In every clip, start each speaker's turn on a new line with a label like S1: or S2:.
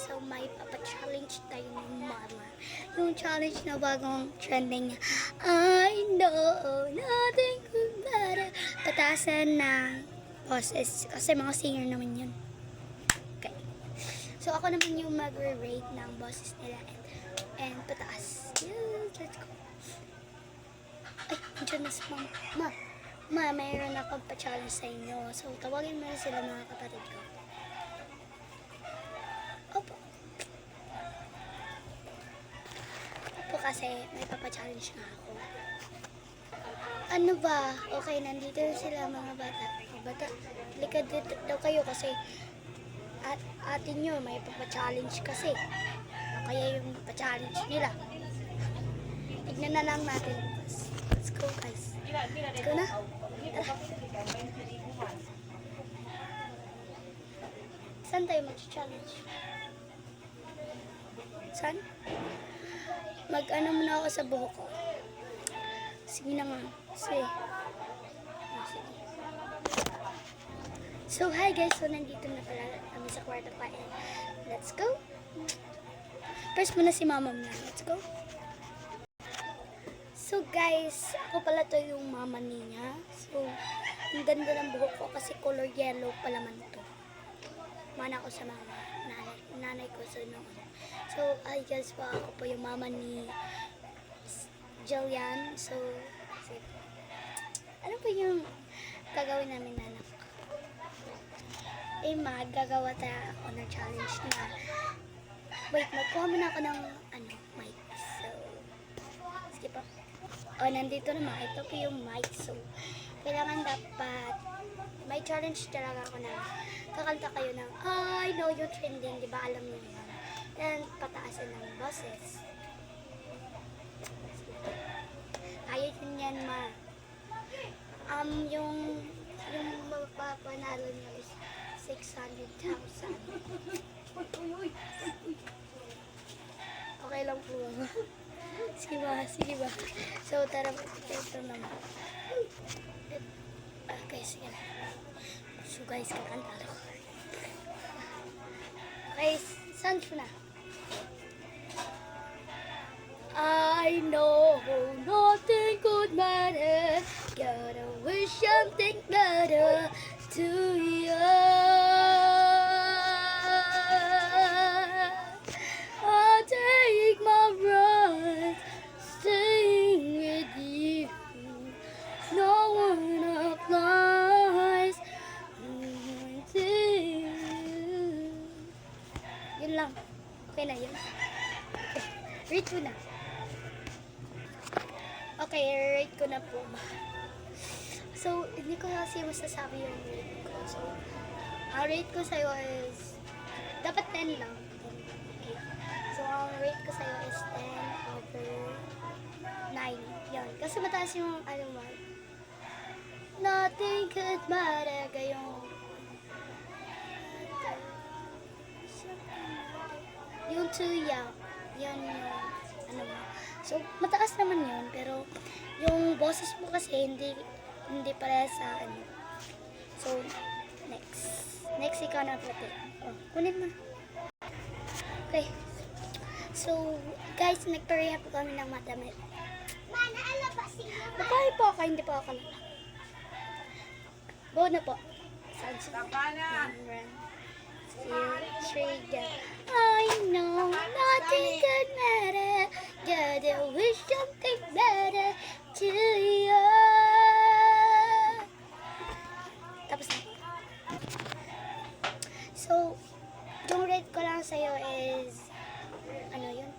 S1: So, may papa-challenge tayo ng mama. Yung challenge na bagong trending niya. I know nothing could matter. Pataasan ng boses. Kasi mga singer naman yun. Okay. So, ako naman yung mag-rate ng boses nila. And pataas. Yes, let's go. Ay, nandiyan na si mama. Ma, mayroon akong pa-challenge sa inyo. So, tawagin mo na sila mga kapatid ko. Opo. Opo kasi may papa-challenge nga ako. Ano ba? Okay, nandito sila mga bata. Bata, likad dito daw kayo kasi atin nyo may papa-challenge kasi. Kaya yung pa-challenge nila. Tignan na lang natin. Let's go guys. Let's go na. Tara. Saan tayo mag-challenge? Saan? Mag-ano muna ako sa buhok ko. Sige na nga. Sige. Sige. So, hi guys. So, nandito na pala kami sa kwarto pa. And let's go. First muna si mama muna. Let's go. So, guys. Ako pala to yung mama niya. So, ang ganda ng buhok ko kasi color yellow pala man to. Mana ko sa mga nanay ko sa noon. So, ay guys po, ako po yung mama ni Jillian. So, ano po yung gagawin namin na anak ko? Gagawa tayo ako ng challenge na wait, magkuha muna ako ng mic. So, sige po. Nandito naman. Ito po yung mic. So, kailangan dapat may challenge talaga ako na kakanta kayo ng I know you're trending, di ba alam niyo yun? And pataasan ng boses. Kaya yun yan ma. Yung mapapanalo niyo is 600,000. Okay lang po ba? Sige ba, sige ba. So tara, ito naman. Okay, sige na. So guys, kakanta ako. Okay, saan na? I know nothing could matter. Gotta wish something better to you. I'll take my run, staying with you. No one applies. Yun lang. Okay na yun. Rate ko na. Okay, rate ko na po. So, hindi ko kasi masasabi yung rate ko. So, ang rate ko sa'yo is dapat 10 lang. Okay. So, ang rate ko sa'yo is 10/9. Yan. Kasi mataas yung mark. Nothing could matter. Gayong yung 2 yan yung so mataas naman yun pero yung boses mo kasi hindi para sa so next ikaw na pati kunin mo okay so guys nagpareha po kami ng madamit babae po ako hindi po ako lala go na po I know nothing could matter. Gotta wish something better to you. Tapos na. So, yung rate ko lang sa'yo is ano yun?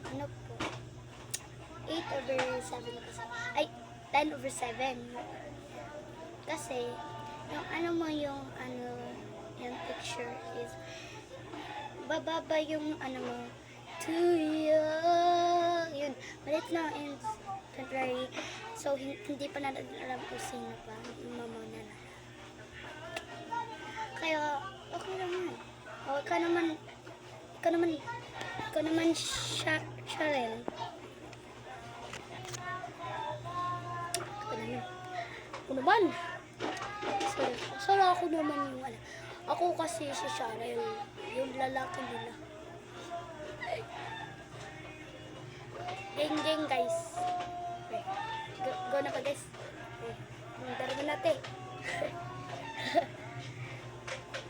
S1: Ano po? 8/7 kasi. Ay, 10/7. Kasi yung yung picture is bababa yung mo to you yun malit na in temporary so hindi pa natin alam kung sino pa yung mama na kaya okay lang yan ikaw naman siya rin ako naman ako naman yung ako Ako kasi si Cheryl, yung lalaki nila. Geng guys. Okay. Go na pa guys. Okay. Darating natin.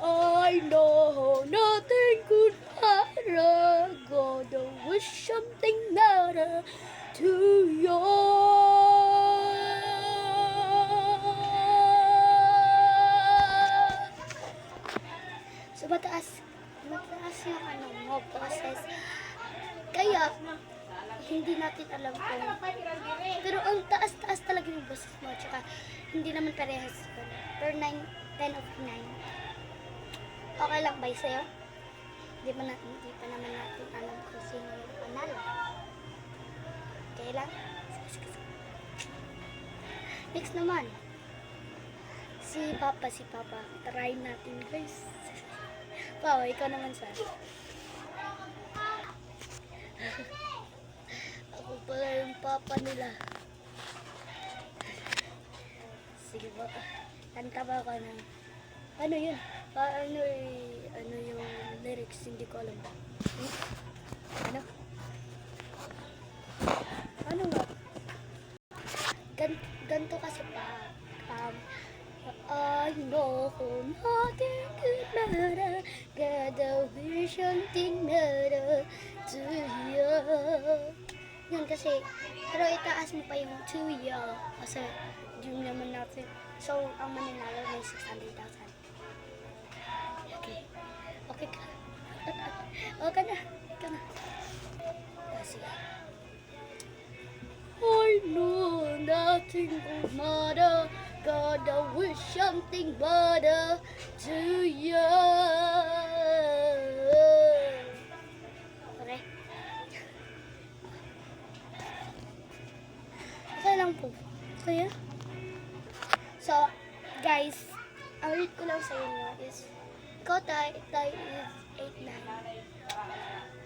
S1: I know nothing could matter. Gonna wish something better to you. So mataas yung ano mo boses. Kaya hindi natin alam kung pero ang taas talaga yung boses mo tsaka hindi naman parehas per 9, 10 of 9. Okay lang ba sa'yo? Hindi pa naman natin alam kung sino yung panalo. Okay lang? Next naman. Si Papa. Try natin guys. Pao, ikaw naman sa. Ako pala yung Papa nila. Sige ba? Kanta ba ako ng ano yun? Ano yung lyrics? Hindi ko alam. Ano? Ano nga? Ganto kasi pa. I know nothing could matter. Gotta wish something better to you. Yan kasi, pero itaas mo pa yung to you. Kasi, yun naman natin. So, ang mananalo may 600,000. Okay ka. Okay na. Kasi, I know nothing will matter. Gotta wish something better to you. Okay? Okay lang po. Kaya? So, guys, ang ulit ko lang sa inyo is ikaw tayo is 8-9.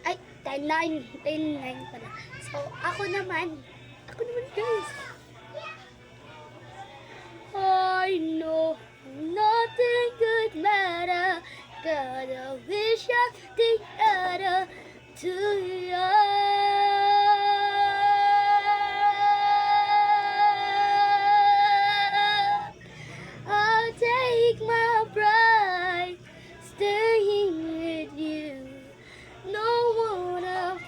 S1: Ay, 10-9 pala. So, ako naman guys. I know nothing could matter. Gotta wish something better to you. I'll take my pride staying with you. No one else.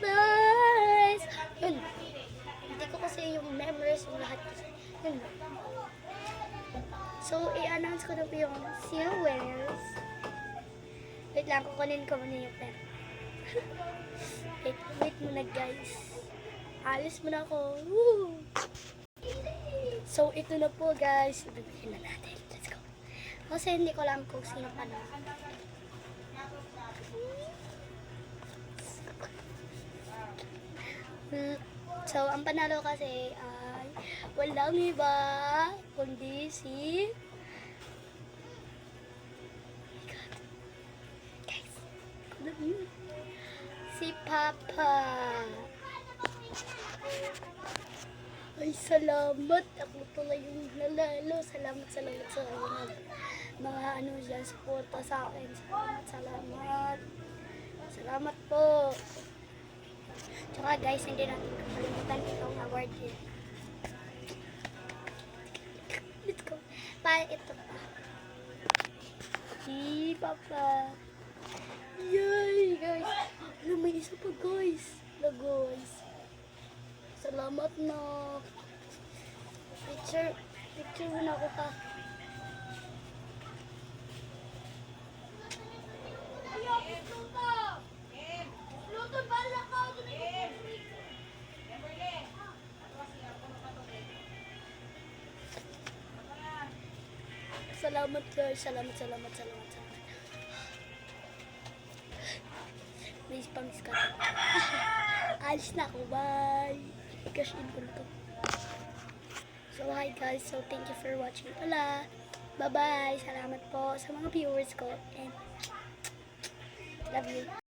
S1: Yun. Hindi ko kasi yung memories yung lahat kasi. Yun. So, i-announce ko na po yung sino winners. Wait lang, kukunin ko muna yung pera. wait muna guys. Alis muna ako. Woo! So, ito na po guys. Ibigay na natin. Let's go. Kasi hindi ko lang kung sino pa na. So, ang panalo kasi ay walang iba kundi si guys, si Papa. Ay, salamat. Ako pala yung nanalo. Salamat sa mga ano dyan, suporta sa akin. Salamat po. Tsaka guys, hindi natin kakalimutan itong award yun. Let's go. Ito pa. Si Papa. Yay, guys. Alam, may isa pa guys. Guys. Salamat na. Picture muna ako pa. Salamat guys. Salamat. May pang-scat. Alis na ako. Bye. Cash in ko na to. So hi guys. So thank you for watching pala. Bye-bye. Salamat po sa mga viewers ko. And love you.